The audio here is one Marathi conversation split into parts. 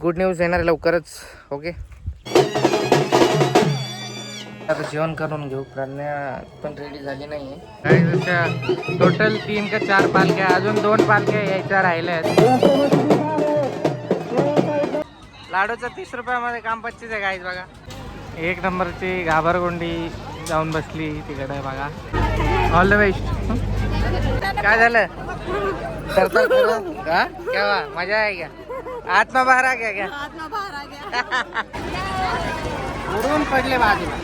गुड न्यूज येणार लवकरच. ओके, आता जेवण करून घेऊ. प्रज्ञा पण रेडी झाली नाहीये. काही जशा टोटल 3 का 4 पालख्या, अजून 2 पालख्या यायच्या राहिल्या आहेत. लाडूचं 30 रुपयामध्ये काम 25 आहे गाईज. बघा, 1 नंबरची घाबरगुंडी जाऊन बसली तिकडे. बघा, ऑल द बेस्ट. काय झालं? क्या मजा आहे क्या? आत्मा बाहेर आ गया क्या? उडून पडले बाजूला.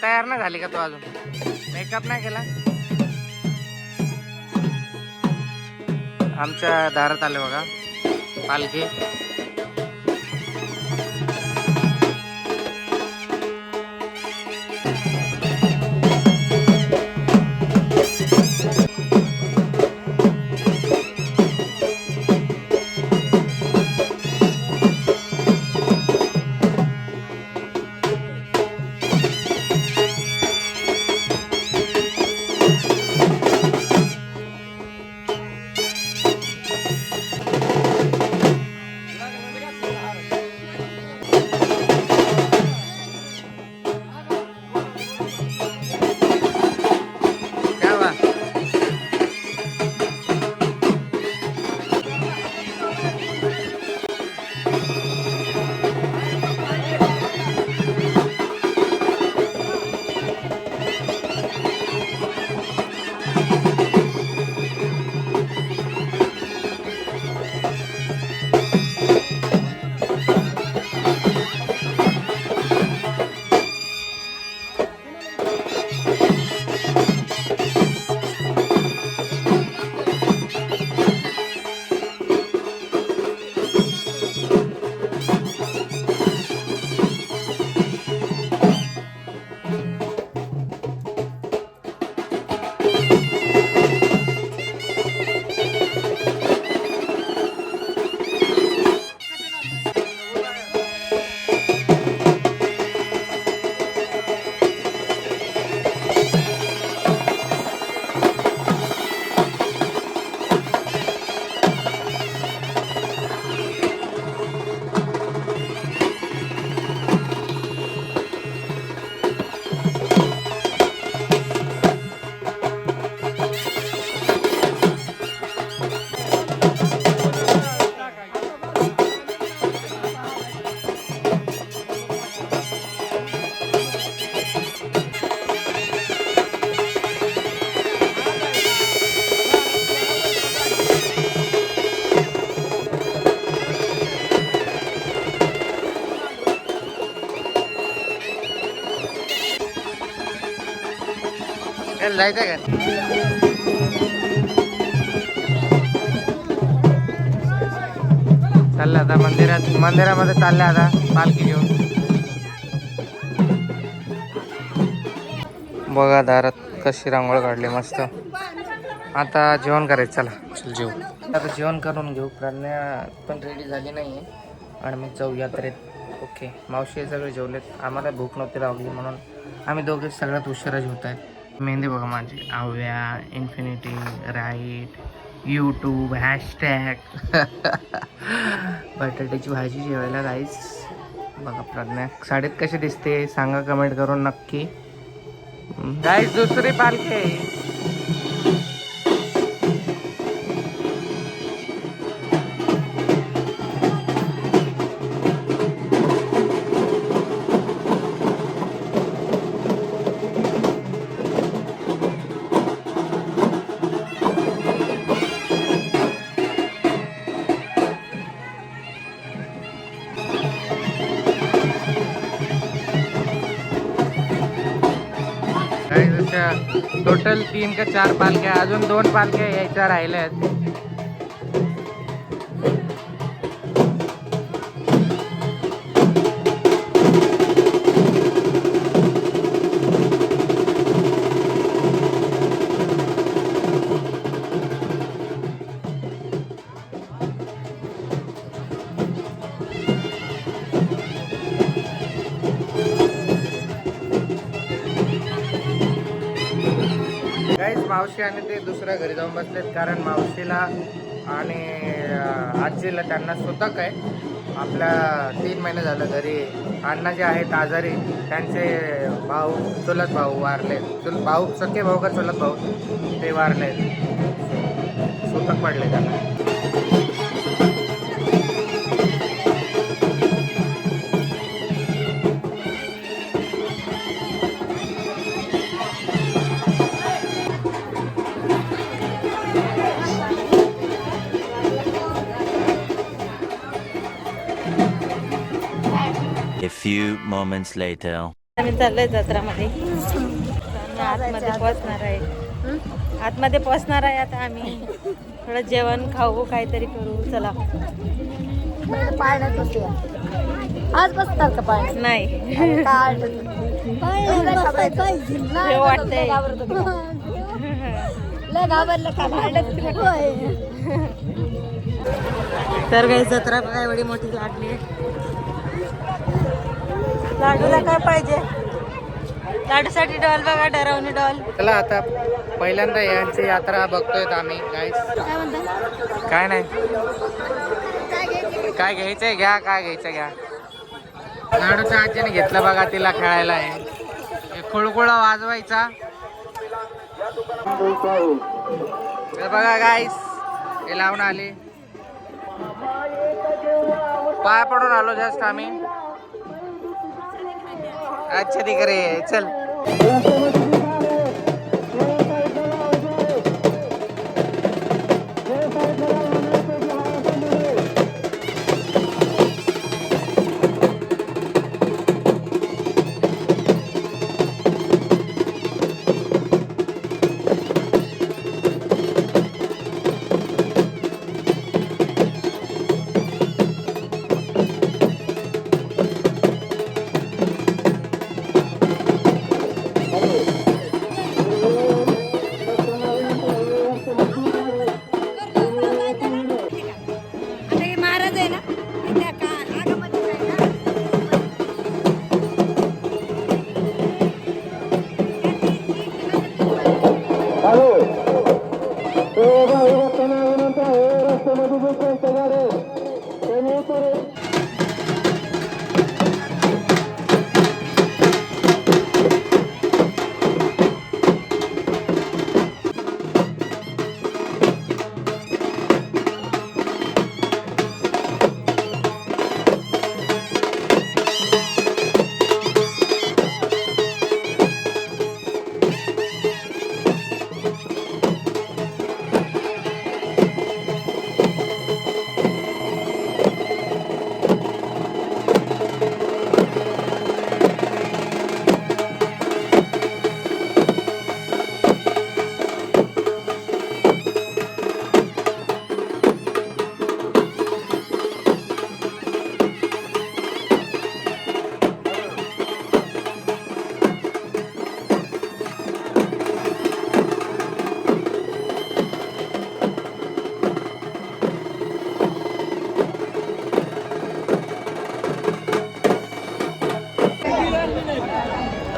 तयार नाही झाली का तू? अजून मेकअप नाही केला? आमच्या दारात आले बघा पालखी. जायचं का? चाललं आता मंदिरामध्ये चाललं आता पालखी घेऊन. बघा दारात कशी रांगोळ काढली मस्त. आता जेवण करायचं. चल जेवू. आता जेवण करून घेऊ. प्रज्ञा पण रेडी झाली नाहीये आणि मग जाऊ यात्रेत. ओके, मावशी सगळे जेवलेत. आम्हाला भूक नव्हती लागली म्हणून आम्ही दोघे सगळ्यात उशिरा जेवत आहेत. मेहंदी बघा माझी. आव्या, इन्फिनिटी, राईट, यूट्यूब, हॅशटॅग. बटाट्याची भाजी जेवायला गाईस. बघा प्रज्ञा साडीत कशी दिसते सांगा कमेंट करून नक्की. गाईस दुसरी पालखी आहे. आमच्या टोटल 3 का 4 पालख्या, अजून 2 पालख्या यायच्या राहिल्या आहेत. मावशी आणि ते दुसऱ्या घरी जाऊन बसलेत, कारण मावशीला आणि आजीला त्यांना सुतक आहे. आपल्या 3 महिने झालं घरी. अण्णा जे आहेत आजारी, त्यांचे भाऊ चुलत भाऊ वारलेत. भाऊ सख्खे भाऊ का चुलत भाऊ ते वारलेत, सुतक पडले त्यांना. A few moments later. आम्ही चाललोय जत्रामध्ये. आतमध्ये पोहोचणार आहे. आतमध्ये पोहोचणार आहे आता आम्ही. थोडं जेवण खाऊ, काहीतरी करू. चला. पाळण्यात बसूया. आज बसतात का पाळण्यात? नाही. वाटतंय घाबरलं का तर काही जत्रा बघा एवढी मोठी लागली. लाडूला काय पाहिजे? लाडूसाठी डॉल बघा, डरवणी डॉल. चला आता पहिल्यांदा यांची यात्रा बघतोय आम्ही. काय नाही, काय घ्यायचंय घ्या, काय घ्यायचं घ्या. लाडूच्या आजीने घेतलं बघा तिला खेळायला. आहे खुळखुळा वाजवायचा. तर बघा गाईस, हे लावून आले. पाय पडून आलो जस्ट आम्ही. अच्छा दिख रही है, चल.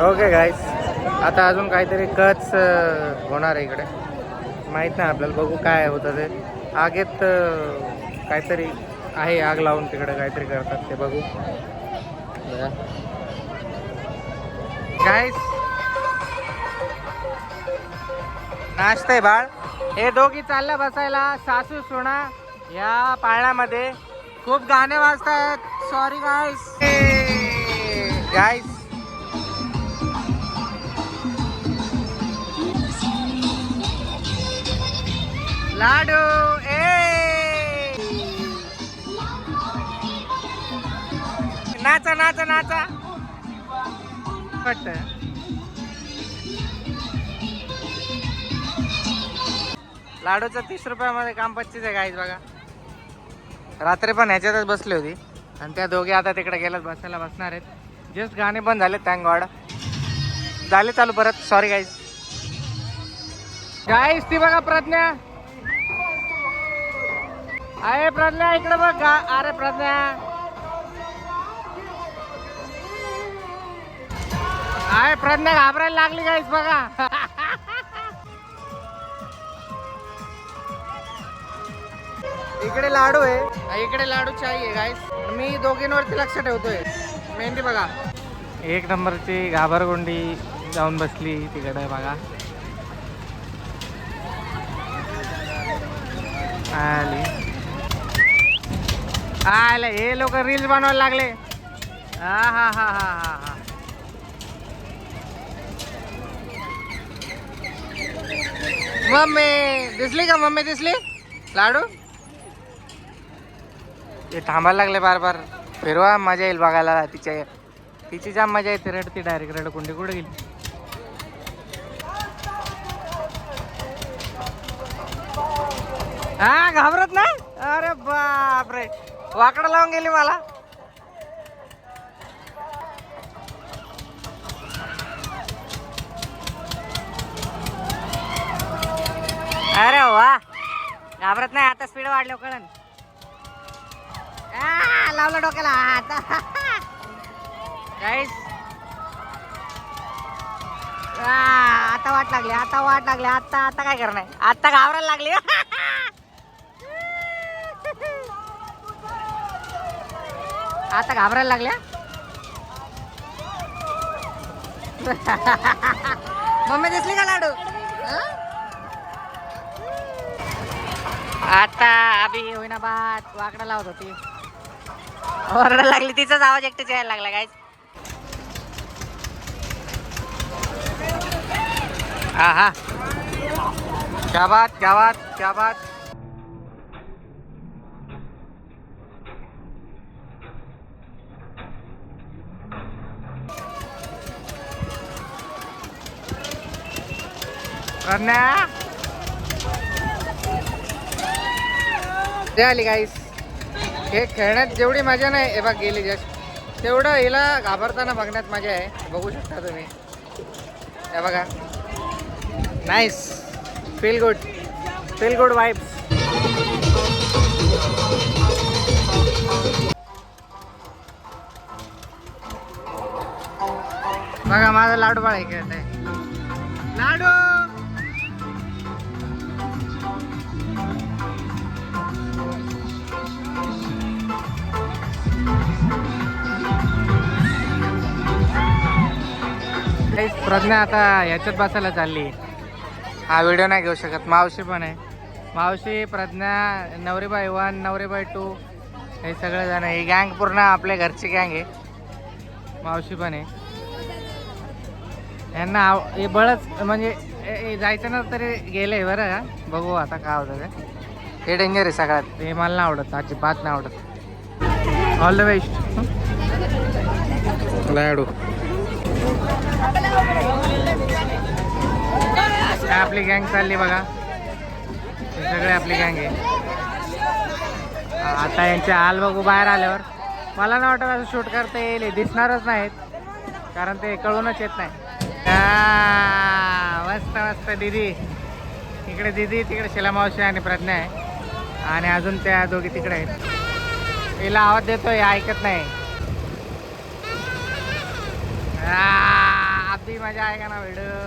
ओके गाईस, आता अजून काहीतरी कच होणार आहे इकडे. माहीत नाही आपल्याला, बघू काय होतं ते. आगीत काहीतरी आहे, आग लावून तिकडे काहीतरी करतात ते बघू. गाईस नाश्ता आहे बाळ. हे दोघी चालल्या बसायला, सासू सुना या पाळण्यामध्ये. खूप गाणे वाजतायत. सॉरी गाईस. गाईस लाडू नाचा नाचा नाचा. लाडूचं 30 रुपयामध्ये काम 25 आहे गाईज बघा. रात्री पण ह्याच्यातच बसली होती आणि त्या दोघे आता तिकडे गेल्यात बसायला बसणार आहेत. जस्ट गाणे बंद झाले थँक गॉड. झाले चालू परत. Sorry guys. गाईज ती बघा प्रज्ञा आहे. प्रज्ञा इकडे बघ. अरे प्रज्ञा आहे. प्रज्ञा घाबरायला लागली गाईज बघा. इकडे लाडू आहे, इकडे लाडू चाई आहे गाईस. मी दोघींवरती लक्ष ठेवतोय. मेहंदी बघा. एक नंबरची घाबरगुंडी जाऊन बसली तिकडे बघा. आले हे लोक रील्स बनवायला लागले. हा हा हा हा हा हा. मम्मी दिसली का? मम्मी दिसली लाडू. ते थांबायला लागले बार बार. फिरवा मजा येईल बघायला. तिची जाम मजा येते. रडती डायरेक्ट. रडकुंडी कुठे गेली? हा घाबरत नाही. अरे बापरे वाकडं लावून गेली मला. अरे वा घाबरत नाही. आता स्पीड वाढलो कळण. लावलं डोक्याला आता. गाईस आता वाट लागली. आता वाट लागली. आता आता काय करणार? आता घाबरायला लागली. आता घाबरायला लागल्या. मम्मी दिसली का लाडू? आता अभि होईना बात. वाकडा लावत होती. ओरडायला लागली. तिचाच आवाज एकटेच यायला लागला गाईज. हा हा क्या बात क्या बात क्या बात. करण्या आली गाईस. हे खेळण्यात जेवढी मजा नाही हे बघ गेली जस्ट तेवढं हिला घाबरताना बघण्यात मजा आहे. बघू शकता तुम्ही. हे बघा. नाईस. Feel good vibes. बघा माझा लाडू बाळ खेळत आहे. लाडू प्रज्ञा आता याच्यात बसायला चालली. हा व्हिडिओ नाही घेऊ शकत. मावशी पण आहे. मावशी प्रज्ञा नवरीबाई 1 नवरीबाई 2 हे सगळं जण. ही गँग पूर्ण आपल्या घरची गँग आहे. मावशी पण आहे. यांना हे बळच म्हणजे जायचं ना तरी गेले बरं का. बघू आता काय होतं ते. हे डेंजर आहे सगळ्यात. हे मला नाही आवडत. अजिबात नाही आवडत. ऑल द बेस्ट लाडू. आपली गँग चालली बघा. हे सगळे आपली गँग आहे. आता यांचे हाल बघू बाहेर आल्यावर. मला नाही वाटत असं शूट करता येईल. दिसणारच नाहीत कारण ते कळूनच येत नाही. मस्त मस्त. दीदी इकडे, दीदी तिकडे शिला मावशी आणि प्रज्ञा आहे. आणि अजून त्या दोघी तिकडे आहेत. तिला आवाज देतोय ऐकत नाही. अभी मजा आहे का ना व्हिडिओ.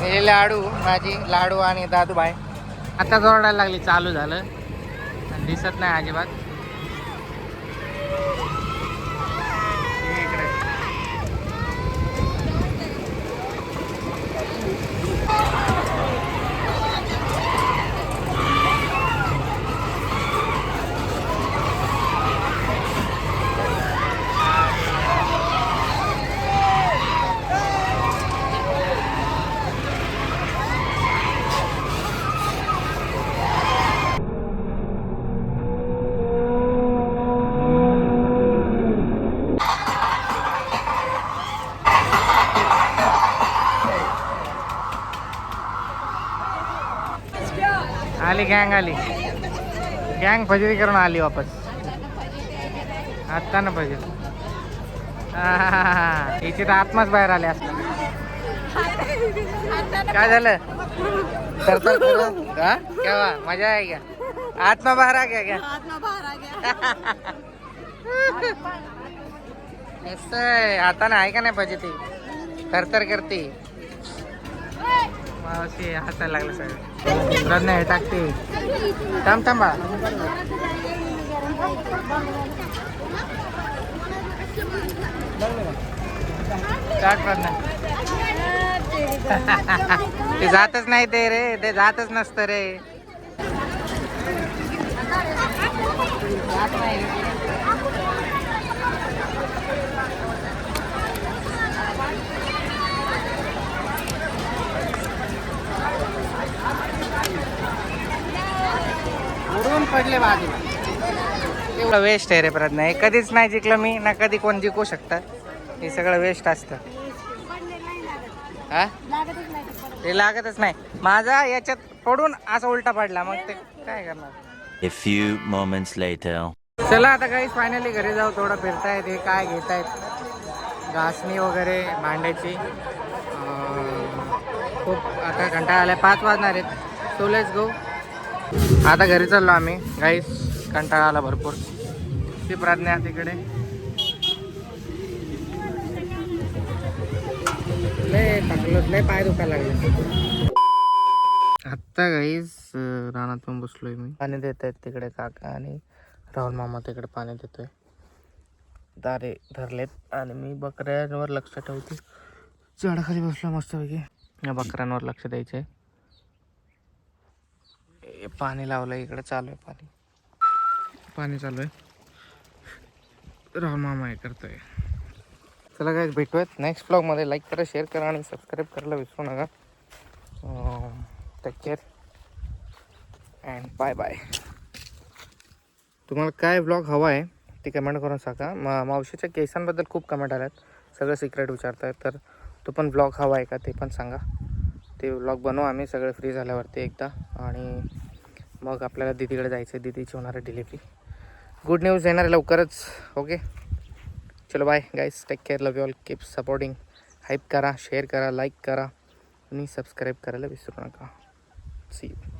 हे लाडू माझी लाडू आणि दादूबाई आता जोरडायला लागली. चालू झालं दिसत नाही अजिबात. इकडे गँग आली, गँग फजिरी करून आली वापस. आता ना फजिरी हिची तर आत्माच बाहेर आले असं. काय झालं तर केव्हा मजा आहे क्या? आत्मा बाहेर आ गया क्या? मस्त आहे. हाताने आहे का नाही पाहिजे ती तरतर करते मावशी. हसायला लागलं सगळं. प्रज्ञा हे टाकते. थांब थांबा. स्टार्ट प्रज्ञा. ते जातच नाही ते रे, ते जातच नसतं रे. उडून पडले बाजूला. एवढं वेस्ट आहे रे प्रज्ञा. हे कधीच नाही जिंकलं मी ना कधी कोण जिंकू शकतं. हे सगळं वेस्ट असतं. हा ते लागतच नाही. माझा याच्यात पडून असा उलटा पडला, मग ते काय करणार. A few moments later. चला आता काही फायनली घरी जाऊ. थोडं फिरतायत. हे काय घेतायत घासणी वगैरे भांड्याची. खूप आता कंटाळा आलाय. 5 वाजणार आहेत. So let's go. आता घरी चाललो आम्ही गाईस. कंटाळा आला भरपूर. ती प्रज्ञा तिकडे लय टाकलं, लय पाय दुखायला लागले. आत्ता गाईस रानात पण बसलोय मी. पाणी देत आहेत तिकडे काका आणि राहुल मामा तिकडे पाणी देतोय. दारे धरलेत आणि मी बकऱ्यांवर लक्ष ठेवते. झाडाखाली बसलो मस्तपैकी. या बकऱ्यांवर लक्ष द्यायचंय. पाणी लावलंय इकडे. चालू आहे पाणी. पाणी चालू आहे. राहुल मामा हे करतोय. चला काय भेटूयात नेक्स्ट ब्लॉगमध्ये. लाईक करा, शेअर करा आणि सबस्क्राईब करायला विसरू नका. Take care and bye bye. तुम्हाला काय ब्लॉग हवा आहे ते कमेंट करून सांगा. मावशीच्या केसांबद्दल खूप कमेंट आल्यात. सगळं सिक्रेट विचारत आहेत. तर तो पण ब्लॉग हवा आहे का ते पण सांगा. ते ब्लॉग बनवू आम्ही सगळे फ्री झाल्यावरती एकदा. आणि मग आपल्याला दीदीकडे जायचं आहे. दीदीची होणार आहे डिलिव्हरी. गुड न्यूज येणार आहे लवकरच. ओके चलो bye guys. Take care. Love you all. Keep supporting. Hype करा, शेअर करा, लाईक करा आणि सबस्क्राईब करायला विसरू नका. See you.